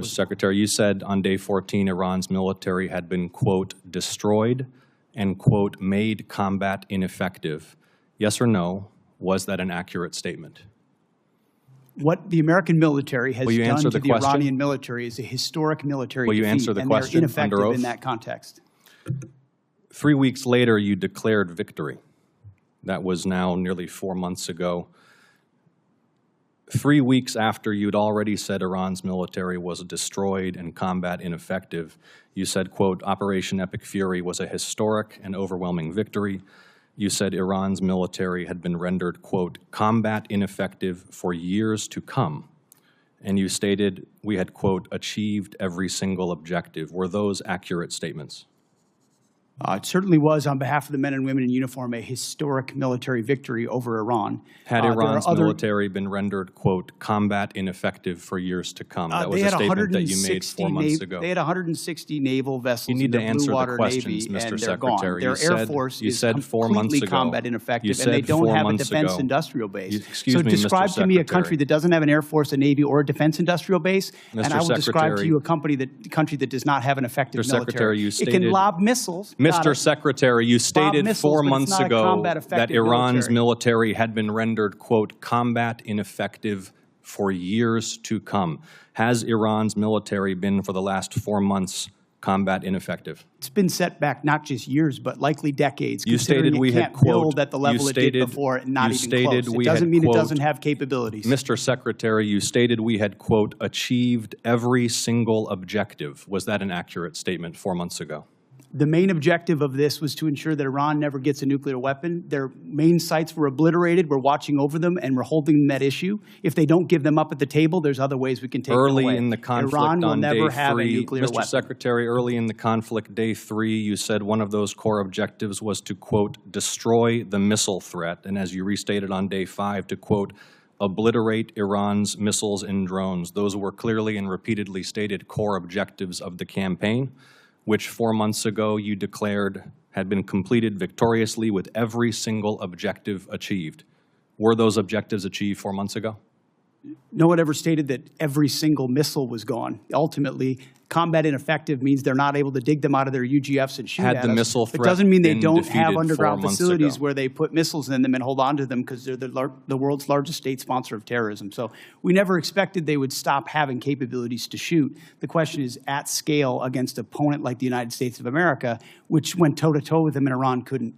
Mr. Secretary, you said on day 14 Iran's military had been, quote, destroyed and, quote, made combat ineffective. Yes or no, was that an accurate statement? What the American military has done to the question? Iranian military is a historic military Will you defeat, answer the and question they're ineffective under oath? in that context. 3 weeks later, you declared victory. That was now nearly 4 months ago. 3 weeks after you'd already said Iran's military was destroyed and combat ineffective, you said, quote, Operation Epic Fury was a historic and overwhelming victory. You said Iran's military had been rendered, quote, combat ineffective for years to come. And you stated we had, quote, achieved every single objective. Were those accurate statements? It certainly was, on behalf of the men and women in uniform, a historic military victory over Iran. Had Iran's military been rendered, quote, combat ineffective for years to come? That was a statement that you made 4 months ago. They had 160 naval vessels you need in to the answer Blue Water the questions, Navy, Mr. and they're Secretary. gone. Their Air Force is completely combat ineffective, and they don't have a defense industrial base. So describe to me a country that doesn't have an Air Force, a Navy, or a defense industrial base, and I will describe to you a country that does not have an effective military. It can lob missiles. Mr. Secretary, you stated 4 months ago that Iran's military had been rendered, quote, combat ineffective for years to come. Has Iran's military been, for the last 4 months, combat ineffective? It's been set back not just years, but likely decades. You stated we had, quote, build at the level it did before, and not even close. It doesn't mean it doesn't have capabilities. Mr. Secretary, you stated we had, quote, achieved every single objective. Was that an accurate statement 4 months ago? The main objective of this was to ensure that Iran never gets a nuclear weapon. Their main sites were obliterated. We're watching over them, and we're holding that issue. If they don't give them up at the table, there's other ways we can take them away. Early in the conflict Iran will on never day have a 3, nuclear Mr. weapon. Secretary, early in the conflict, day 3, you said one of those core objectives was to, quote, destroy the missile threat, and as you restated on day 5, to, quote, obliterate Iran's missiles and drones. Those were clearly and repeatedly stated core objectives of the campaign, which 4 months ago you declared had been completed victoriously with every single objective achieved. Were those objectives achieved 4 months ago? No one ever stated that every single missile was gone. Ultimately, combat ineffective means they're not able to dig them out of their UGFs and shoot at us. Had the missile threat It doesn't mean they been don't have defeated underground 4 months facilities ago? where they put missiles in them and hold on to them because they're the world's largest state sponsor of terrorism. So we never expected they would stop having capabilities to shoot. The question is, at scale against an opponent like the United States of America, which went toe-to-toe with them and Iran couldn't